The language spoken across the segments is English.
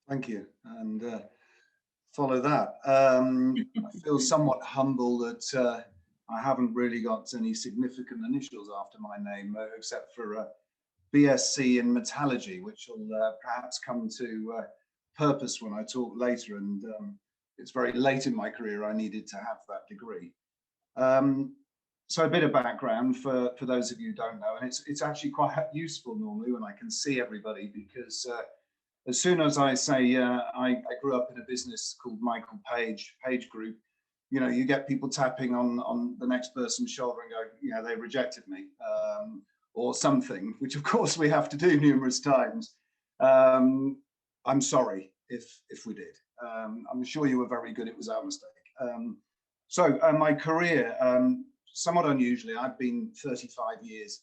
Thank you. And follow that. I feel somewhat humble that I haven't really got any significant initials after my name, except for BSc in metallurgy, which will perhaps come to purpose when I talk later. And it's very late in my career I needed to have that degree. So a bit of background for those of you who don't know, and it's actually quite useful normally when I can see everybody, because as soon as I say I grew up in a business called Michael Page Group, you know, you get people tapping on the next person's shoulder and go, you know, they rejected me, or something, which of course we have to do numerous times. I'm sorry if we did. I'm sure you were very good. It was our mistake. So my career, somewhat unusually, I've been 35 years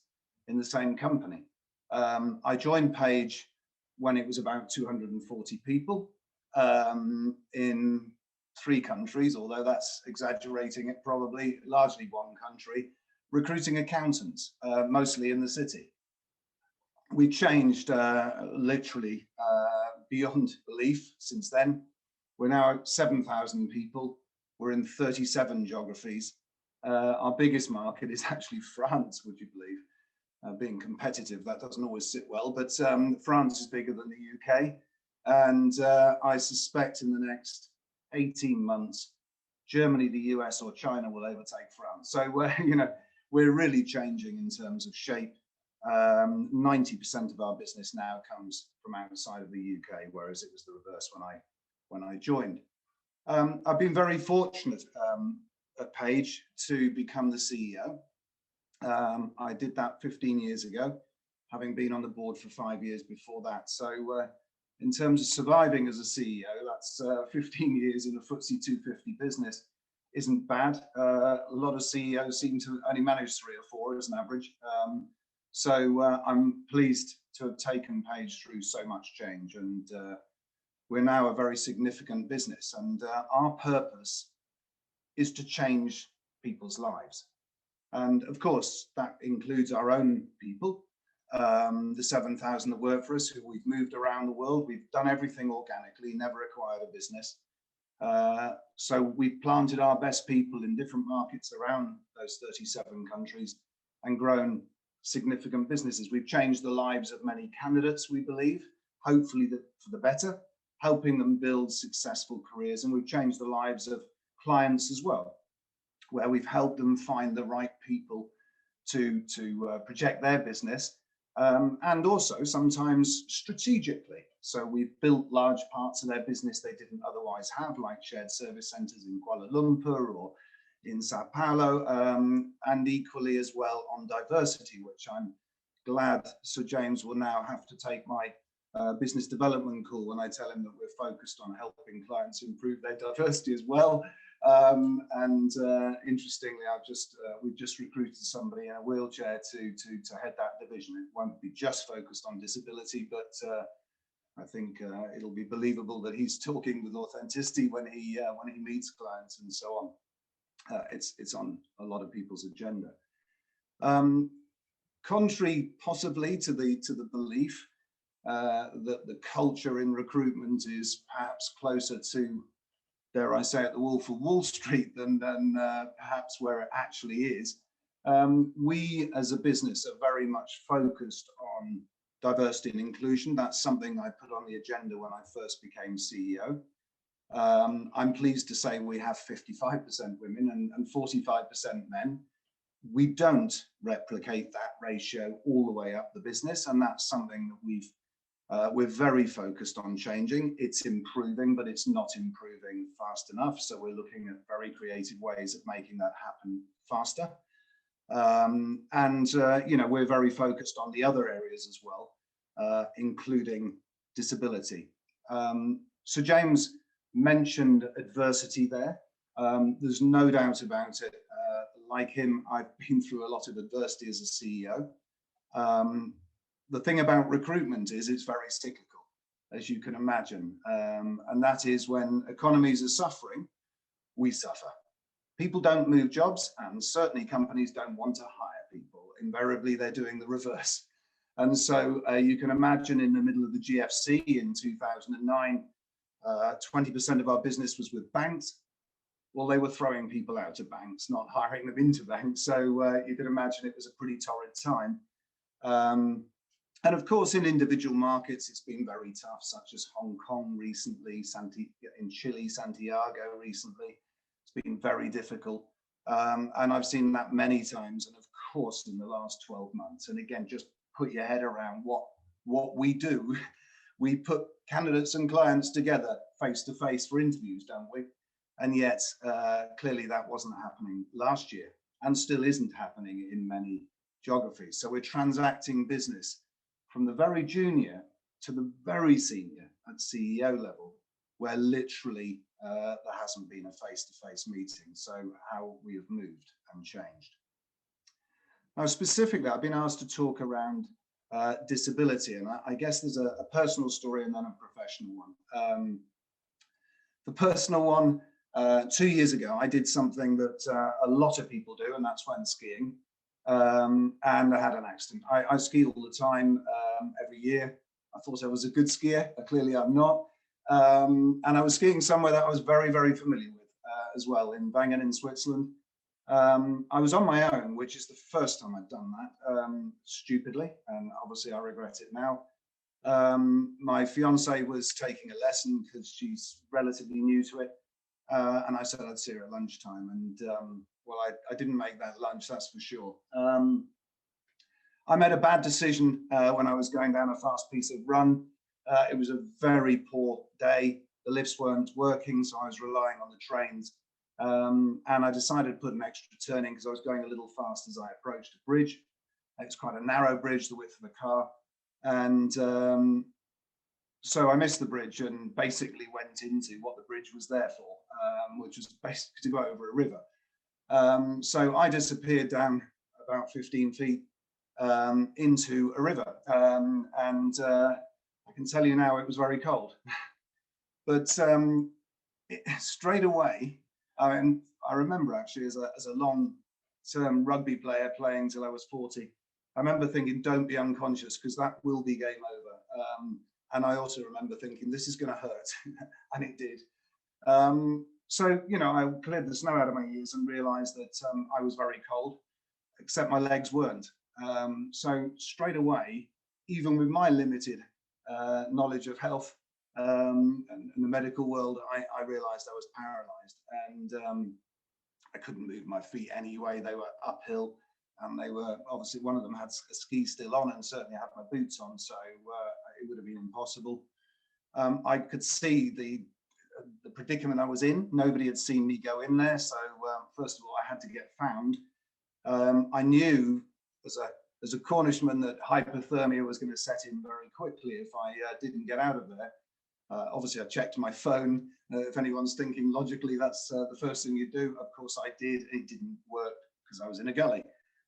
in the same company. I joined Page when it was about 240 people in 3 countries, although that's exaggerating it, probably largely 1 country, recruiting accountants, mostly in the city. We changed literally beyond belief since then. We're now at 7,000 people. We're in 37 geographies. Our biggest market is actually France, would you believe? Being competitive, that doesn't always sit well, but France is bigger than the UK. And I suspect in the next 18 months, Germany, the US, or China will overtake France. So you know, we're really changing in terms of shape. 90% of our business now comes from outside of the UK, whereas it was the reverse when I joined. I've been very fortunate at Page to become the CEO. I did that 15 years ago, having been on the board for 5 years before that. So in terms of surviving as a CEO, that's 15 years in a FTSE 250 business isn't bad. A lot of CEOs seem to only manage 3 or 4 as an average. So I'm pleased to have taken Page through so much change, and we're now a very significant business, and our purpose is to change people's lives. And of course, that includes our own people, the 7,000 that work for us, who we've moved around the world. We've done everything organically, never acquired a business. So we've planted our best people in different markets around those 37 countries and grown significant businesses. We've changed the lives of many candidates, we believe, hopefully for the better, helping them build successful careers. And we've changed the lives of clients as well, where we've helped them find the right people to project their business, and also sometimes strategically. So we've built large parts of their business they didn't otherwise have, like shared service centers in Kuala Lumpur or in Sao Paulo, and equally as well on diversity, which I'm glad Sir James will now have to take my business development call when I tell him that we're focused on helping clients improve their diversity as well. And interestingly, we've just recruited somebody in a wheelchair to head that division. It won't be just focused on disability, but I think it'll be believable that he's talking with authenticity when he meets clients and so on. It's on a lot of people's agenda. Contrary possibly to the belief that the culture in recruitment is perhaps closer to, dare I say it, the Wolf of Wall Street than perhaps where it actually is. We as a business are very much focused on diversity and inclusion. That's something I put on the agenda when I first became CEO. I'm pleased to say we have 55% women and 45% men. We don't replicate that ratio all the way up the business, and that's something that we're very focused on changing. It's improving, but it's not improving fast enough. So we're looking at very creative ways of making that happen faster. You know, we're very focused on the other areas as well, including disability. So James mentioned adversity there. There's no doubt about it. Like him, I've been through a lot of adversity as a CEO. The thing about recruitment is it's very cyclical, as you can imagine. And that is when economies are suffering, we suffer. People don't move jobs, and certainly companies don't want to hire people. Invariably, they're doing the reverse. And so you can imagine in the middle of the GFC in 2009, 20% of our business was with banks. Well, they were throwing people out of banks, not hiring them into banks. So you can imagine it was a pretty torrid time. And of course, in individual markets, it's been very tough, such as Hong Kong recently, in Chile, Santiago recently. It's been very difficult. And I've seen that many times. And of course, in the last 12 months. And again, just put your head around what we do. We put candidates and clients together face to face for interviews, don't we? And yet, clearly that wasn't happening last year and still isn't happening in many geographies. So we're transacting business from the very junior to the very senior at CEO level, where literally there hasn't been a face-to-face meeting. So how we have moved and changed. Now, specifically, I've been asked to talk around disability, and I guess there's a personal story and then a professional one. The personal one, 2 years ago, I did something that a lot of people do, and that's went skiing. And I had an accident. I ski all the time, every year. I thought I was a good skier, but clearly I'm not. And I was skiing somewhere that I was very, very familiar with as well, in Wangen in Switzerland. I was on my own, which is the first time I'd done that, stupidly, and obviously I regret it now. My fiance was taking a lesson because she's relatively new to it. And I said I'd see her at lunchtime, and well, I didn't make that lunch, that's for sure. I made a bad decision when I was going down a fast piece of run. It was a very poor day. The lifts weren't working, so I was relying on the trains. And I decided to put an extra turn in because I was going a little fast as I approached a bridge. It's quite a narrow bridge, the width of the car. And so I missed the bridge and basically went into what the bridge was there for, which was basically to go over a river. So I disappeared down about 15 feet into a river. And I can tell you now it was very cold. But straight away, I remember actually as a long-term rugby player playing till I was 40, I remember thinking, don't be unconscious, because that will be game over. And I also remember thinking, this is going to hurt. And it did. So, you know, I cleared the snow out of my ears and realized that I was very cold, except my legs weren't. So straight away, even with my limited knowledge of health and the medical world, I realized I was paralyzed, and I couldn't move my feet anyway. They were uphill, and they were obviously, one of them had a ski still on, and certainly had my boots on, so it would have been impossible. I could see the predicament I was in. Nobody had seen me go in there, so first of all, I had to get found. I knew as a Cornishman that hypothermia was going to set in very quickly if I didn't get out of there. Obviously, I checked my phone. If anyone's thinking logically, that's the first thing you do. Of course, I did. It didn't work because I was in a gully,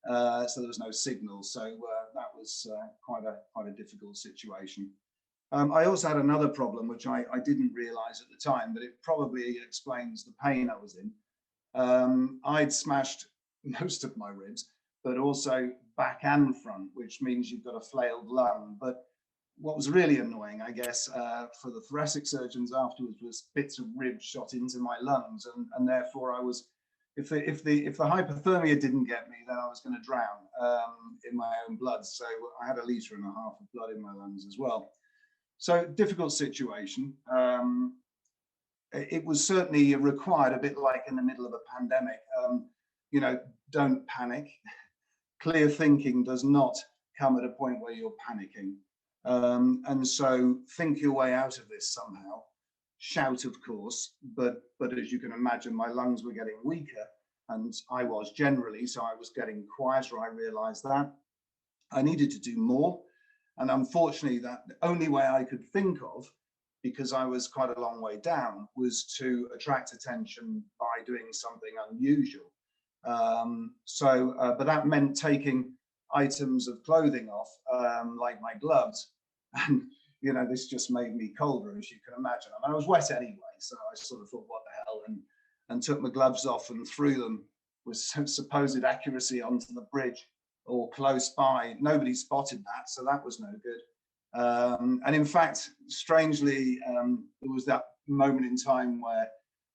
so there was no signal. So that was quite a difficult situation. I also had another problem, which I didn't realize at the time, but it probably explains the pain I was in. I'd smashed most of my ribs, but also back and front, which means you've got a flailed lung. But what was really annoying, I guess, for the thoracic surgeons afterwards, was bits of ribs shot into my lungs, and therefore I was, if the hypothermia didn't get me, then I was going to drown in my own blood. So I had 1.5 liters of blood in my lungs as well. So difficult situation. It was certainly required, a bit like in the middle of a pandemic. You know, don't panic. Clear thinking does not come at a point where you're panicking. And so think your way out of this somehow. Shout, of course, but as you can imagine, my lungs were getting weaker, and I was generally, so I was getting quieter. I realized that I needed to do more. And unfortunately, that the only way I could think of, because I was quite a long way down, was to attract attention by doing something unusual. But that meant taking items of clothing off, like my gloves. And, you know, this just made me colder, as you can imagine. I mean, I was wet anyway, so I sort of thought, what the hell, and took my gloves off and threw them with supposed accuracy onto the bridge. or close by. Nobody spotted that, so that was no good. And in fact, strangely, there was that moment in time where,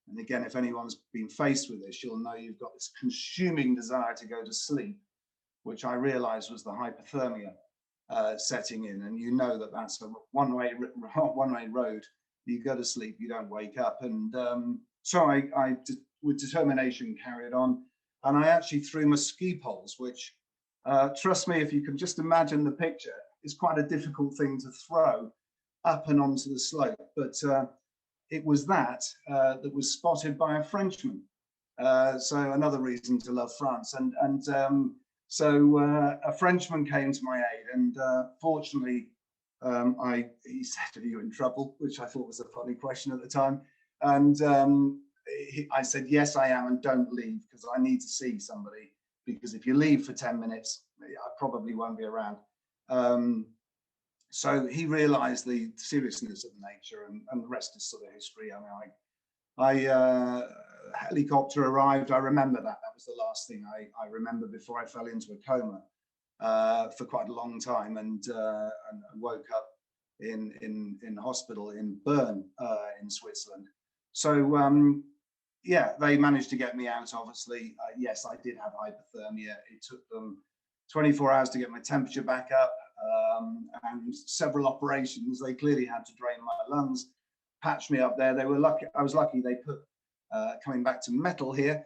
and again, if anyone's been faced with this, you'll know you've got this consuming desire to go to sleep, which I realized was the hypothermia setting in. And you know that that's a one-way road. You go to sleep, you don't wake up. And so I with determination carried on. And I actually threw my ski poles, which, trust me, if you can just imagine the picture, is quite a difficult thing to throw up and onto the slope. But it was that was spotted by a Frenchman. So another reason to love France. So a Frenchman came to my aid, and fortunately, he said, "Are you in trouble?" which I thought was a funny question at the time. And I said, "Yes, I am, and don't leave, because I need to see somebody, because if you leave for 10 minutes, I probably won't be around." So he realized the seriousness of nature, and the rest is sort of history. I mean, helicopter arrived. I remember that. That was the last thing I remember before I fell into a coma for quite a long time, and woke up in hospital in Bern in Switzerland. So yeah, they managed to get me out. Obviously, yes, I did have hypothermia. It took them 24 hours to get my temperature back up, and several operations. They clearly had to drain my lungs, patch me up there. They were lucky. I was lucky. They put, coming back to metal here,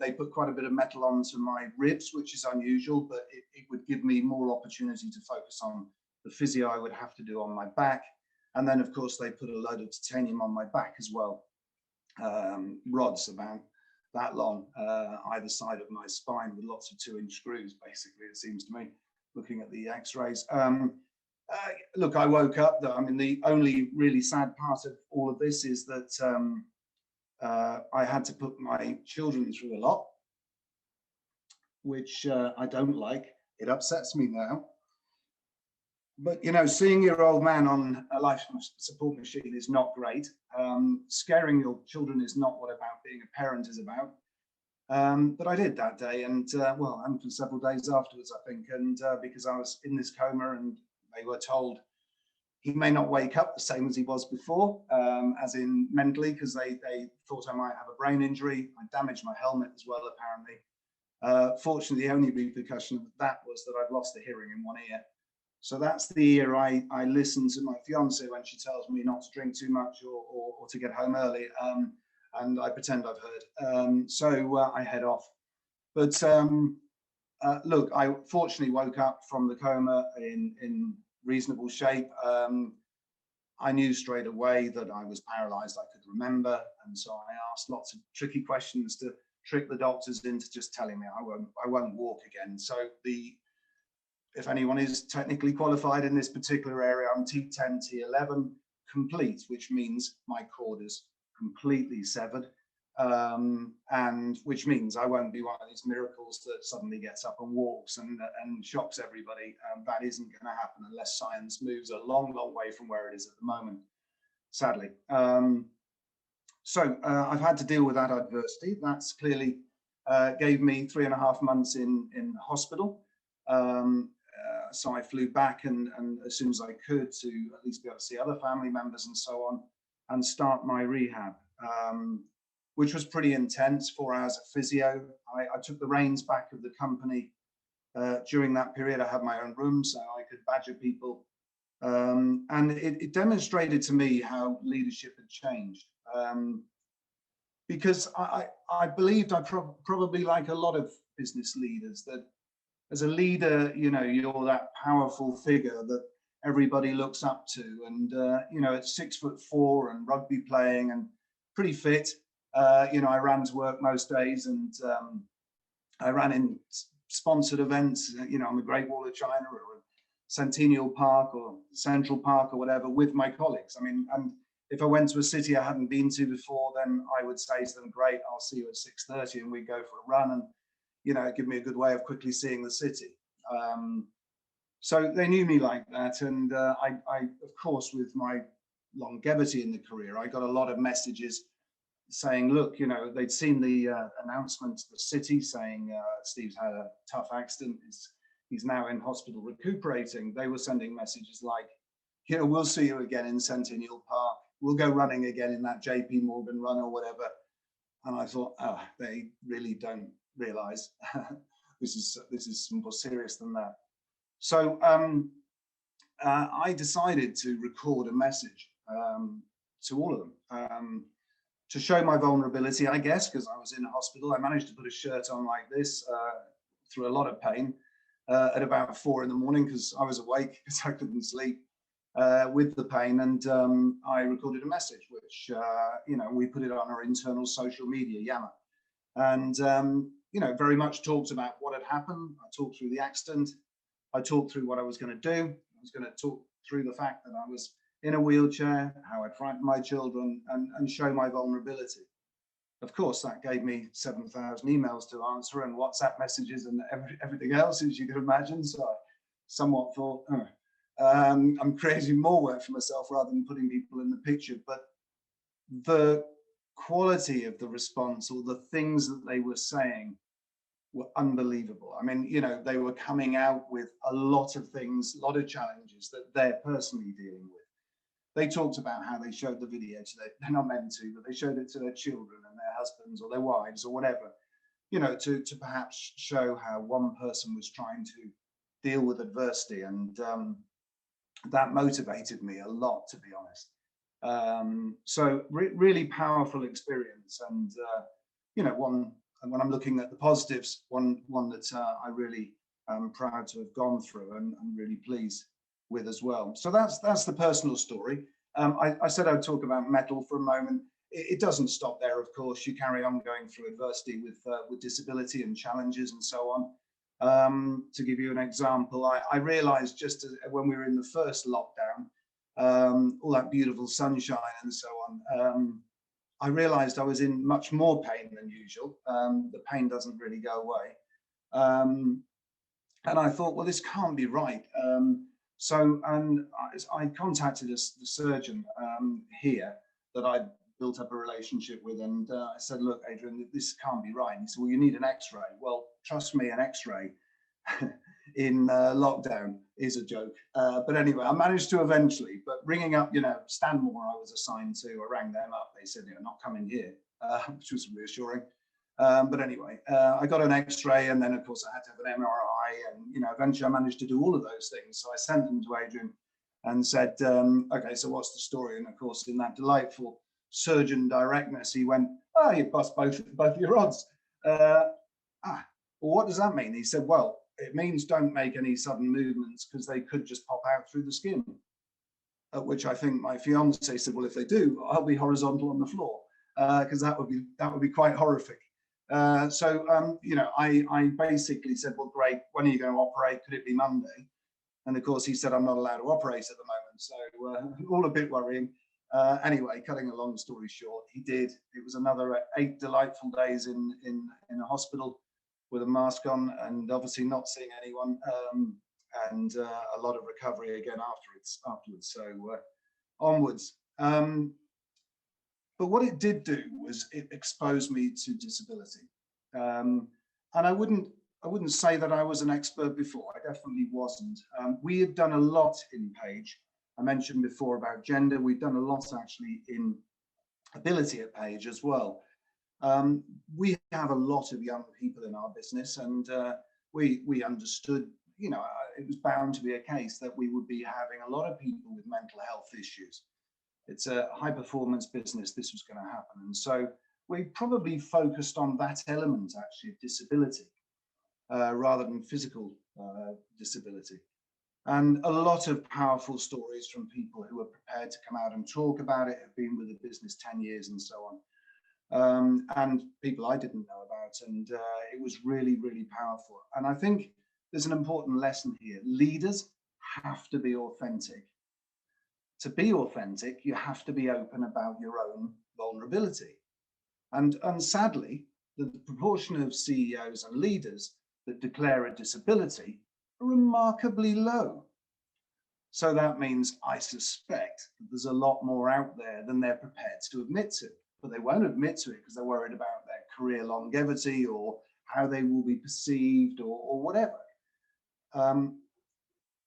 they put quite a bit of metal onto my ribs, which is unusual, but it would give me more opportunity to focus on the physio I would have to do on my back. And then, of course, they put a load of titanium on my back as well, rods about that long, either side of my spine, with lots of 2-inch screws, basically, it seems to me, looking at the x-rays. Look, I woke up. I mean, the only really sad part of all of this is that I had to put my children through a lot, which I don't like. It upsets me now. But, you know, seeing your old man on a life support machine is not great. Scaring your children is not what about being a parent is about. But I did that day, and well, and for several days afterwards, I think, and because I was in this coma, and they were told he may not wake up the same as he was before, as in mentally, because they thought I might have a brain injury. I damaged my helmet as well, apparently. Fortunately, the only repercussion of that was that I've lost the hearing in one ear. So that's the year I listen to my fiance when she tells me not to drink too much or to get home early, and I pretend I've heard. So I head off. But look, I fortunately woke up from the coma in reasonable shape. I knew straight away that I was paralyzed. I could remember, and so I asked lots of tricky questions to trick the doctors into just telling me I won't walk again. So if anyone is technically qualified in this particular area, I'm T10, T11 complete, which means my cord is completely severed, and which means I won't be one of these miracles that suddenly gets up and walks and shocks everybody. That isn't going to happen unless science moves a long, long way from where it is at the moment, sadly. So I've had to deal with that adversity. That's clearly gave me 3.5 months in hospital. So I flew back and as soon as I could, to at least be able to see other family members and so on, and start my rehab, which was pretty intense. 4 hours of physio. I took the reins back of the company during that period. I had my own room, so I could badger people, and it demonstrated to me how leadership had changed, because I believed, probably like a lot of business leaders, that as a leader, you know, you're that powerful figure that everybody looks up to. And, you know, at 6'4" and rugby playing and pretty fit, you know, I ran to work most days, and I ran in sponsored events, you know, on the Great Wall of China or Centennial Park or Central Park or whatever with my colleagues. I mean, and if I went to a city I hadn't been to before, then I would say to them, great, I'll see you at 6:30, and we'd go for a run, and you know, give me a good way of quickly seeing the city. So they knew me like that. And I, of course, with my longevity in the career, I got a lot of messages saying, look, you know, they'd seen the announcement to the city saying Steve's had a tough accident. He's now in hospital recuperating. They were sending messages like, you know, we'll see you again in Centennial Park. We'll go running again in that JP Morgan run or whatever. And I thought, oh, they really don't realize this is more serious than that. So I decided to record a message to all of them to show my vulnerability, I guess, because I was in a hospital. I managed to put a shirt on like this through a lot of pain at about 4 in the morning because I was awake because I couldn't sleep with the pain. And I recorded a message, which, you know, we put it on our internal social media, Yammer. And, you know, very much talked about what had happened. I talked through the accident. I talked through what I was going to do. I was going to talk through the fact that I was in a wheelchair, how I'd frightened my children, and show my vulnerability. Of course, that gave me 7,000 emails to answer and WhatsApp messages and everything else, as you can imagine. So I somewhat thought, I'm creating more work for myself rather than putting people in the picture. But the quality of the response, or the things that they were saying, were unbelievable. I mean, you know, they were coming out with a lot of things, a lot of challenges that they're personally dealing with. They talked about how they showed the video to they're not meant to, but they showed it to their children and their husbands or their wives or whatever, you know, to perhaps show how one person was trying to deal with adversity. And that motivated me a lot, to be honest. So really powerful experience. And, you know, when I'm looking at the positives, one that I really am proud to have gone through and I'm really pleased with as well. So that's the personal story. I said I'd talk about metal for a moment. It doesn't stop there, of course. You carry on going through adversity with disability and challenges and so on. To give you an example, I realized just when we were in the first lockdown, all that beautiful sunshine and so on, I realized I was in much more pain than usual. The pain doesn't really go away. And I thought, well, this can't be right. So I contacted the surgeon here that I'd built up a relationship with, and I said, look, Adrian, this can't be right. And he said, well, you need an X-ray. Well, trust me, an X-ray in lockdown is a joke. But anyway, I managed to eventually, but ringing up, you know, Stanmore I was assigned to, I rang them up. They said, you're not coming here, which was reassuring. But anyway, I got an X-ray, and then of course I had to have an MRI, and you know, eventually I managed to do all of those things. So I sent them to Adrian and said, okay, so what's the story? And of course, in that delightful surgeon directness, he went, oh, you bust both your rods. Well, what does that mean? He said, well, it means don't make any sudden movements because they could just pop out through the skin. At which I think my fiance said, well, if they do, I'll be horizontal on the floor because that would be quite horrific. You know, I basically said, well, great, when are you going to operate? Could it be Monday? And of course, he said, I'm not allowed to operate at the moment. So all a bit worrying. Anyway, cutting a long story short, he did. It was another 8 delightful days in a hospital with a mask on and obviously not seeing anyone, and a lot of recovery again afterwards. So onwards. But what it did do was it exposed me to disability. And I wouldn't say that I was an expert before. I definitely wasn't. We had done a lot in Page. I mentioned before about gender. We've done a lot actually in ability at Page as well. We have a lot of young people in our business, and we understood, you know, it was bound to be a case that we would be having a lot of people with mental health issues. It's a high performance business. This was going to happen. And so we probably focused on that element actually of disability rather than physical disability. And a lot of powerful stories from people who are prepared to come out and talk about it, have been with the business 10 years and so on. And people I didn't know about. And it was really, really powerful. And I think there's an important lesson here. Leaders have to be authentic. To be authentic, you have to be open about your own vulnerability. And sadly, the proportion of CEOs and leaders that declare a disability are remarkably low. So that means I suspect that there's a lot more out there than they're prepared to admit to. but they won't admit to it because they're worried about their career longevity or how they will be perceived or whatever.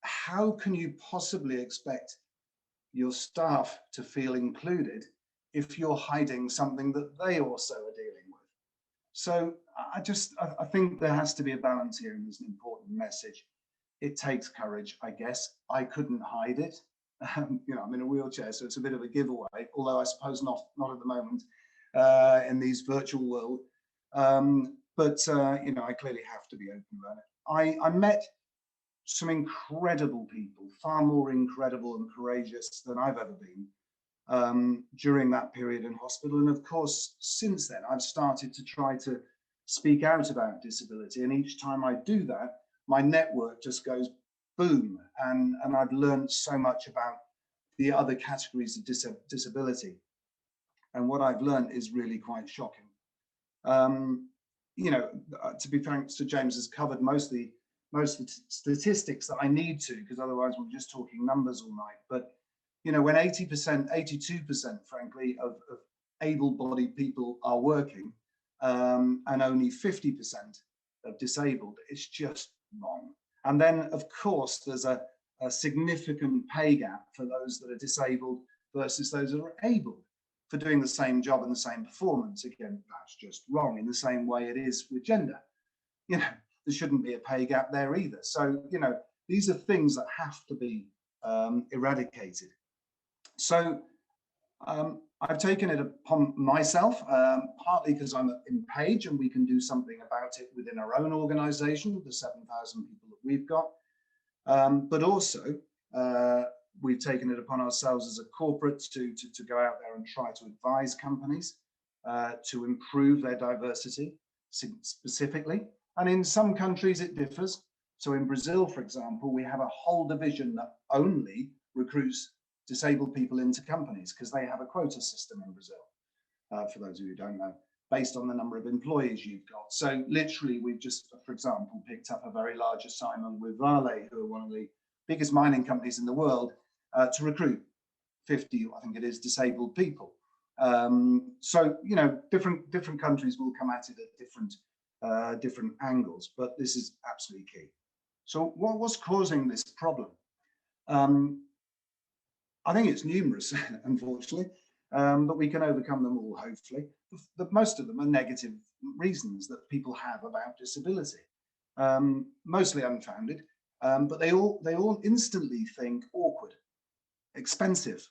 How can you possibly expect your staff to feel included if you're hiding something that they also are dealing with? So I think there has to be a balance here, and there's an important message. It takes courage, I guess. I couldn't hide it. You know, I'm in a wheelchair, so it's a bit of a giveaway, although I suppose not at the moment in these virtual world. You know, I clearly have to be open about it. I met some incredible people, far more incredible and courageous than I've ever been during that period in hospital. And of course, since then, I've started to try to speak out about disability. And each time I do that, my network just goes boom. And I've learned so much about the other categories of disability. And what I've learned is really quite shocking. You know, to be frank, Sir James has covered most of the statistics that I need to, because otherwise we're just talking numbers all night. But, you know, when 80%, 82%, frankly, of able-bodied people are working and only 50% of disabled, it's just wrong. And then, of course, there's a significant pay gap for those that are disabled versus those that are able for doing the same job and the same performance. Again, that's just wrong, in the same way it is with gender. You know, there shouldn't be a pay gap there either. So, you know, these are things that have to be eradicated. So I've taken it upon myself, partly because I'm in Page and we can do something about it within our own organization, the 7,000 people that we've got. But also, we've taken it upon ourselves as a corporate to go out there and try to advise companies to improve their diversity specifically. And in some countries it differs. So in Brazil, for example, we have a whole division that only recruits disabled people into companies because they have a quota system in Brazil, for those of you who don't know, based on the number of employees you've got. So literally, we've just, for example, picked up a very large assignment with Vale, who are one of the biggest mining companies in the world, to recruit 50, I think it is, disabled people. So, you know, different countries will come at it at different angles, but this is absolutely key. So what's causing this problem? I think it's numerous, unfortunately, but we can overcome them all, hopefully. But most of them are negative reasons that people have about disability, mostly unfounded, but they all instantly think awkward, expensive.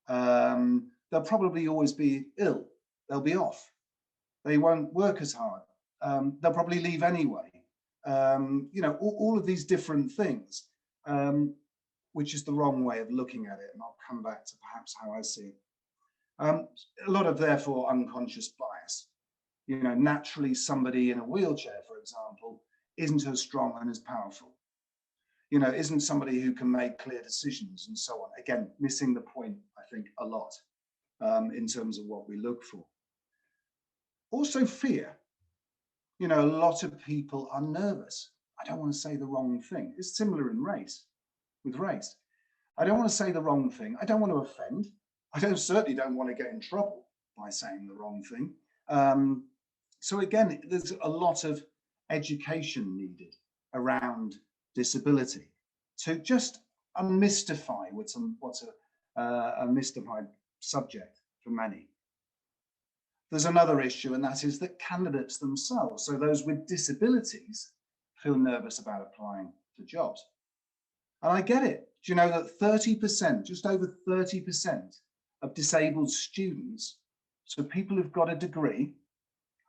They'll probably always be ill. They'll be off. They won't work as hard. They'll probably leave anyway. You know, all of these different things, which is the wrong way of looking at it. And I'll come back to perhaps how I see it. A lot of, therefore, unconscious bias. You know, naturally, somebody in a wheelchair, for example, isn't as strong and as powerful. You know, isn't somebody who can make clear decisions and so on. Again, missing the point, I think, a lot in terms of what we look for. Also, fear. You know, a lot of people are nervous. I don't want to say the wrong thing. It's similar in race, with race. I don't want to say the wrong thing. I don't want to offend. I certainly don't want to get in trouble by saying the wrong thing. So again, there's a lot of education needed around disability to just unmystify what's a mystified subject for many. There's another issue, and that is that candidates themselves, so those with disabilities, feel nervous about applying to jobs. And I get it. Do you know that 30%, just over 30% of disabled students, so people who've got a degree,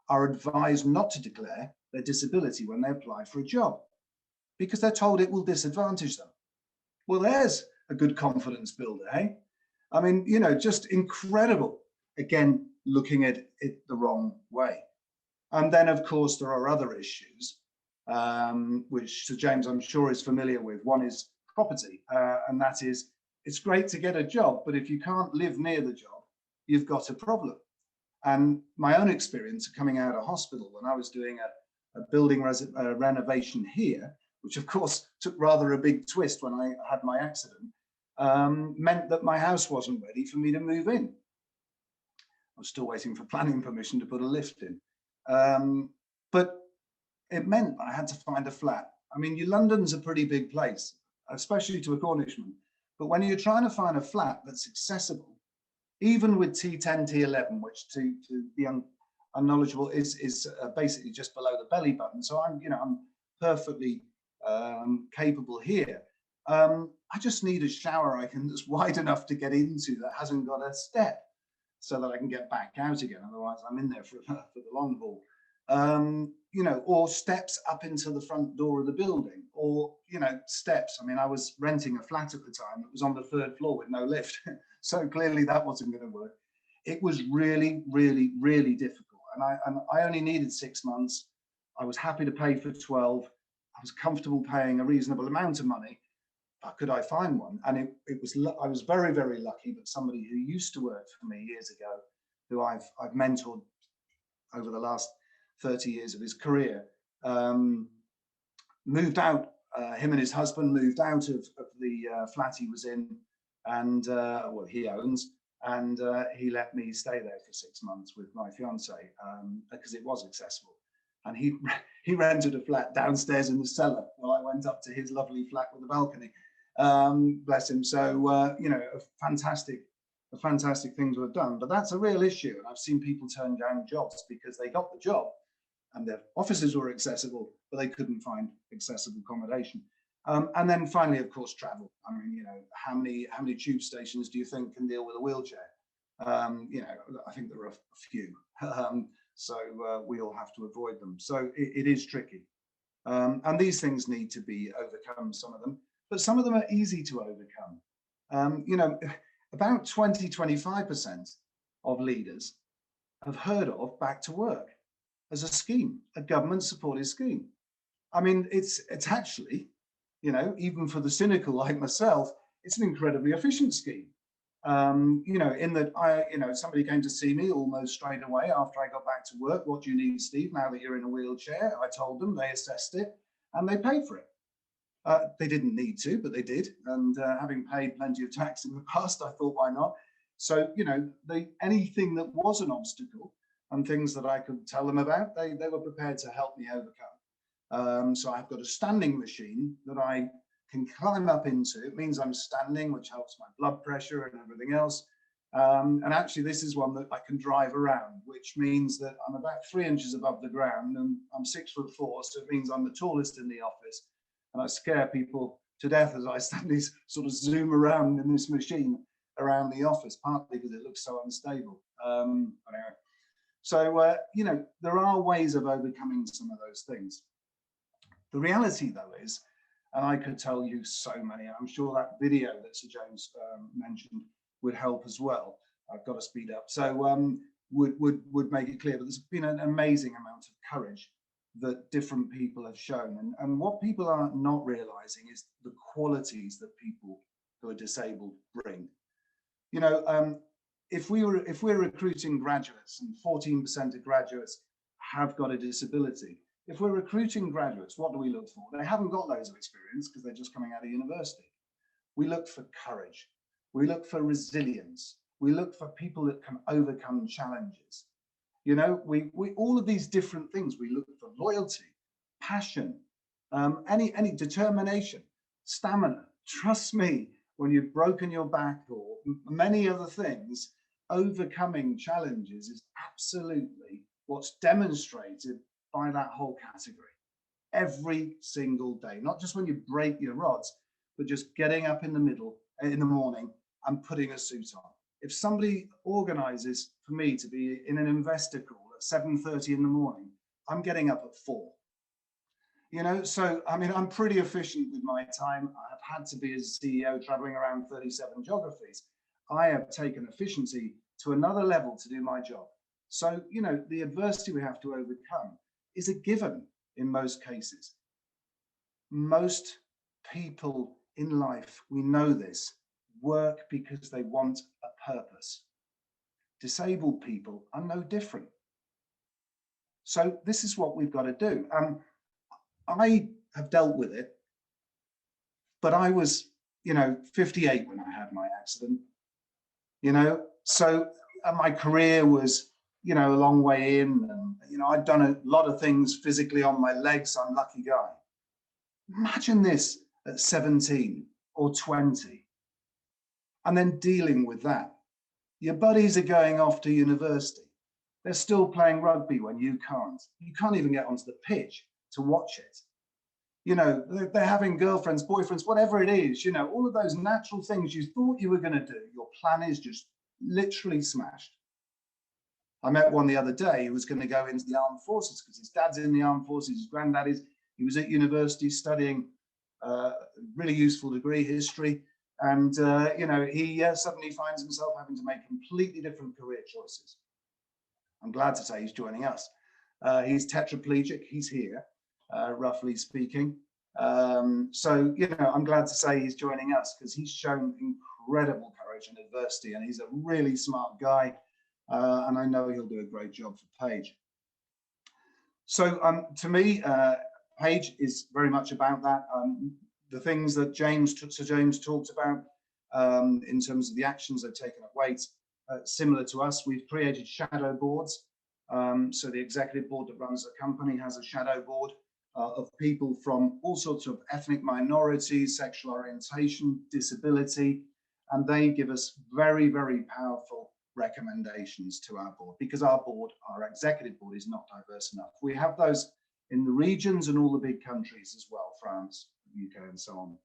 are advised not to declare their disability when they apply for a job because they're told it will disadvantage them. Well, there's a good confidence builder, eh? I mean, you know, just incredible. Again, looking at it the wrong way. And then, of course, there are other issues, which Sir James, I'm sure, is familiar with. One is property, and that is, it's great to get a job, but if you can't live near the job, you've got a problem. And my own experience coming out of hospital when I was doing a building renovation here, which of course took rather a big twist when I had my accident, meant that my house wasn't ready for me to move in. was still waiting for planning permission to put a lift in. But it meant I had to find a flat. I mean, London's a pretty big place, especially to a Cornishman. But when you're trying to find a flat that's accessible, even with T10, T11, which to the unknowledgeable is basically just below the belly button. So I'm perfectly capable here. I just need a shower that's wide enough to get into, that hasn't got a step, so that I can get back out again. Otherwise, I'm in there for the long haul. Or steps up into the front door of the building, or steps. I mean, I was renting a flat at the time that was on the 3rd floor with no lift, so clearly that wasn't going to work. It was really, really, really difficult, and I only needed 6 months. I was happy to pay for 12. I was comfortable paying a reasonable amount of money, but could I find one? And I was very, very lucky that somebody who used to work for me years ago, who I've mentored over the last 30 years of his career, moved out. Him and his husband moved out of the flat he was in, and he owns, and he let me stay there for 6 months with my fiance, because it was accessible. And he rented a flat downstairs in the cellar while I went up to his lovely flat with a balcony. Bless him. So fantastic things were done. But that's a real issue, and I've seen people turn down jobs because they got the job and their offices were accessible, but they couldn't find accessible accommodation. And then finally, of course, travel. I mean, how many tube stations do you think can deal with a wheelchair? I think there are a few. So we all have to avoid them. So it is tricky. And these things need to be overcome, some of them, but some of them are easy to overcome. About 20–25% of leaders have heard of Back to Work as a scheme, a government supported scheme. I mean, it's actually, even for the cynical like myself, it's an incredibly efficient scheme. In that somebody came to see me almost straight away after I got back to work. What do you need, Steve, now that you're in a wheelchair? I told them, they assessed it, and they paid for it. They didn't need to, but they did. And having paid plenty of tax in the past, I thought, why not? So, anything that was an obstacle and things that I could tell them about, they were prepared to help me overcome. So I've got a standing machine that I can climb up into. It means I'm standing, which helps my blood pressure and everything else. And actually, this is one that I can drive around, which means that I'm about 3 inches above the ground, and I'm 6'4", so it means I'm the tallest in the office. And I scare people to death as I suddenly sort of zoom around in this machine around the office, partly because it looks so unstable. Anyway. So, there are ways of overcoming some of those things. The reality, though, is, and I could tell you so many, I'm sure that video that Sir James mentioned would help as well. I've got to speed up. So would make it clear that there's been an amazing amount of courage that different people have shown. And what people are not realizing is the qualities that people who are disabled bring. If we're recruiting graduates, and 14% of graduates have got a disability, if we're recruiting graduates, what do we look for? They haven't got loads of experience because they're just coming out of university. We look for courage. We look for resilience. We look for people that can overcome challenges. We all of these different things. We look for loyalty, passion, any determination, stamina. Trust me, when you've broken your back or many other things, overcoming challenges is absolutely what's demonstrated by that whole category every single day. Not just when you break your rods, but just getting up in the morning and putting a suit on. If somebody organizes for me to be in an investor call at 7:30 in the morning, I'm getting up at 4. So I mean, I'm pretty efficient with my time. I have had to be as CEO traveling around 37 geographies. I have taken efficiency to another level to do my job. So, the adversity we have to overcome is a given in most cases. Most people in life, we know this, work because they want a purpose. Disabled people are no different. So this is what we've got to do. I have dealt with it, but I was, 58 when I had my accident, so my career was, you know, a long way in, and, you know, I'd done a lot of things physically on my legs. I'm a lucky guy. Imagine this at 17 or 20, and then dealing with that. Your buddies are going off to university. They're still playing rugby when you can't. You can't even get onto the pitch to watch it. You know, they're having girlfriends, boyfriends, whatever it is, you know, all of those natural things you thought you were going to do, your plan is just literally smashed. I met one the other day who was going to go into the armed forces because his dad's in the armed forces, his granddad is. He was at university studying a really useful degree, history. And, you know, he suddenly finds himself having to make completely different career choices. I'm glad to say he's joining us. He's tetraplegic, he's here, roughly speaking. So, you know, I'm glad to say he's joining us because he's shown incredible courage and adversity, and he's a really smart guy. And I know he'll do a great job for Paige. So to me, Paige is very much about that. The things that Sir James talked about in terms of the actions they've taken at Waite, similar to us, we've created shadow boards. So the executive board that runs the company has a shadow board of people from all sorts of ethnic minorities, sexual orientation, disability, and they give us very, very powerful recommendations to our board, because our executive board is not diverse enough. We have those in the regions and all the big countries as well, France, UK, and so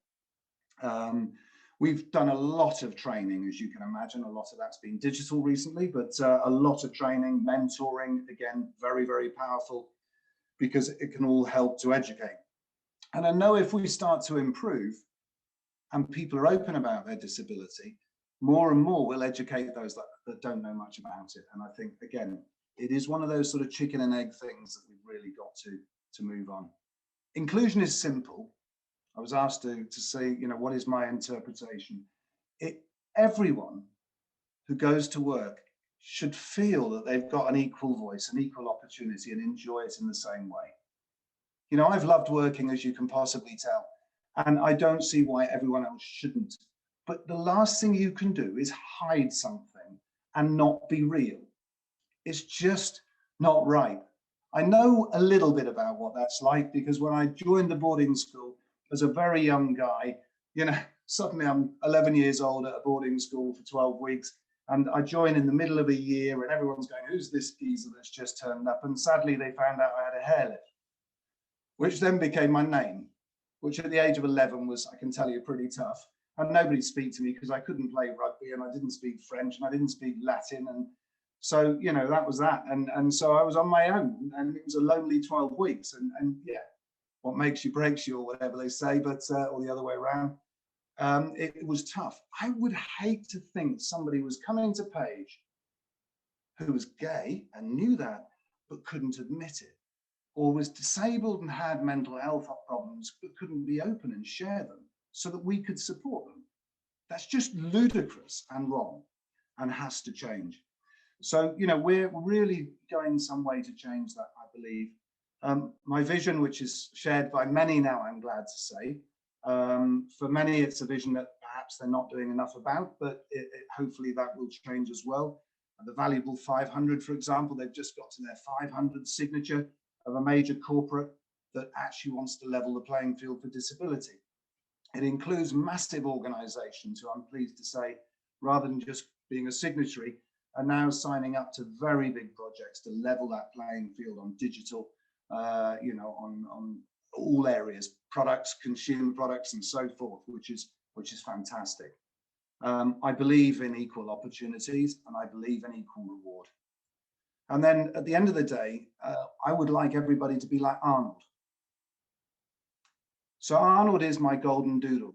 on. We've done a lot of training, as you can imagine. A lot of that's been digital recently, but a lot of training, mentoring, again, very, very powerful, because it can all help to educate. And I know if we start to improve and people are open about their disability, more and more we'll educate those that don't know much about it. And I think, again, it is one of those sort of chicken and egg things that we've really got to move on. Inclusion is simple. I was asked to say, you know, what is my interpretation? Everyone who goes to work should feel that they've got an equal voice, an equal opportunity, and enjoy it in the same way. You know, I've loved working, as you can possibly tell, and I don't see why everyone else shouldn't. But the last thing you can do is hide something and not be real. It's just not right. I know a little bit about what that's like, because when I joined the boarding school as a very young guy, you know, suddenly I'm 11 years old at a boarding school for 12 weeks. And I joined in the middle of a year and everyone's going, who's this geezer that's just turned up? And sadly, they found out I had a hair lift, which then became my name, which at the age of 11 was, I can tell you, pretty tough. And nobody speak to me because I couldn't play rugby and I didn't speak French and I didn't speak Latin. And so, you know, that was that. And so I was on my own, and it was a lonely 12 weeks. And yeah, what makes you breaks you, or whatever they say, but or the other way around. It was tough. I would hate to think somebody was coming to Paige who was gay and knew that, but couldn't admit it, or was disabled and had mental health problems, but couldn't be open and share them so that we could support them. That's just ludicrous and wrong and has to change. So, you know, we're really going some way to change that, I believe. My vision, which is shared by many now, I'm glad to say, for many, it's a vision that perhaps they're not doing enough about, but hopefully that will change as well. And the valuable 500, for example, they've just got to their 500 signature of a major corporate that actually wants to level the playing field for disability. It includes massive organizations who, I'm pleased to say, rather than just being a signatory, are now signing up to very big projects to level that playing field on digital, you know, on all areas, products, consumer products, and so forth, which is fantastic. I believe in equal opportunities, and I believe in equal reward. And then at the end of the day, I would like everybody to be like Arnold. So Arnold is my golden doodle.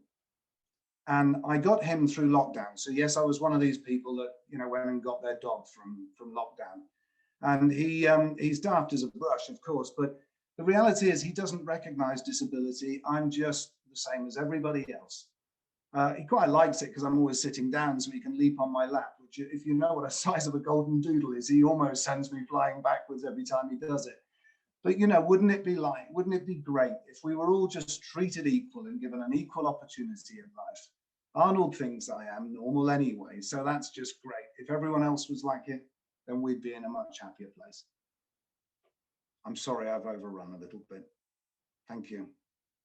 And I got him through lockdown. So yes, I was one of these people that, you know, went and got their dog from lockdown. And he's daft as a brush, of course, but the reality is he doesn't recognize disability. I'm just the same as everybody else. He quite likes it because I'm always sitting down so he can leap on my lap, which, if you know what the size of a golden doodle is, he almost sends me flying backwards every time he does it. But, you know, wouldn't it be great if we were all just treated equal and given an equal opportunity in life? Arnold thinks I am normal anyway, so that's just great. If everyone else was like it, then we'd be in a much happier place. I'm sorry I've overrun a little bit. Thank you.